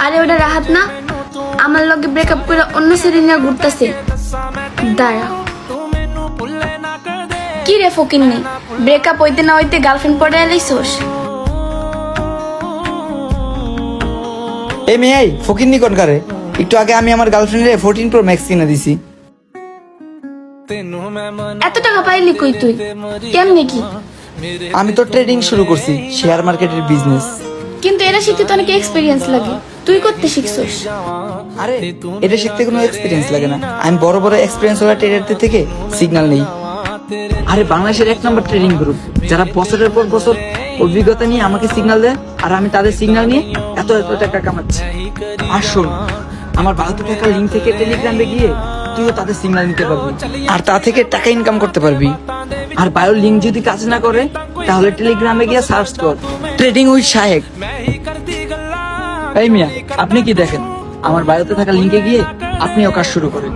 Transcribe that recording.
আরে ওটা রাহাত না, আমার লগে ব্রেকআপ করে অন্য ছেলে নিয়ে ঘুরতেছে। দাঁড়া, কি রে ফকিন্নি, ব্রেকআপ হইতে না হইতে গার্লফ্রেন্ড পড়ে এলাইছস? এই মেয়ে ফকিন্নি কোনকারে, একটু আগে আমি আমার গার্লফ্রেন্ডের 14 Pro Max কিনে দিছি। এত টাকা পাইলি কই তুই, কেমনে কি? আমি তো ট্রেডিং শুরু করছি, শেয়ার মার্কেটের বিজনেস। কিন্তু এটা শিখতে তো অনেক এক্সপিরিয়েন্স লাগে, তুই করতে শিখছস? আরে এটা শিখতে কোনো এক্সপিরিয়েন্স লাগে না, আমি বড় বড় এক্সপিরিয়েন্স ওলা ট্রেডারদের থেকে সিগন্যাল নেই। আরে বাংলাদেশের 1 নম্বর ট্রেডিং গ্রুপ, যারা বছরের পর বছর অভিজ্ঞতা নিয়ে আমাকে সিগন্যাল দেয়, আর আমি তাদের সিগন্যাল নিয়ে এত এত টাকা কামাচ্ছি। আর শোন, আমার বাড়িতে থাকা লিঙ্ক থেকে টেলিগ্রামে গিয়ে তুইও তাদের সিগন্যাল নিতে পারবি, আর তা থেকে টাকা ইনকাম করতে পারবি। আর বায়োর লিঙ্ক যদি কাজ না করে, তাহলে টেলিগ্রামে গিয়ে সার্চ কর ট্রেডিং উইথ শাহেক। এই মিয়া, আপনি কি দেখেন? আমার বায়োতে থাকা লিঙ্কে গিয়ে আপনিও কাজ শুরু করেন।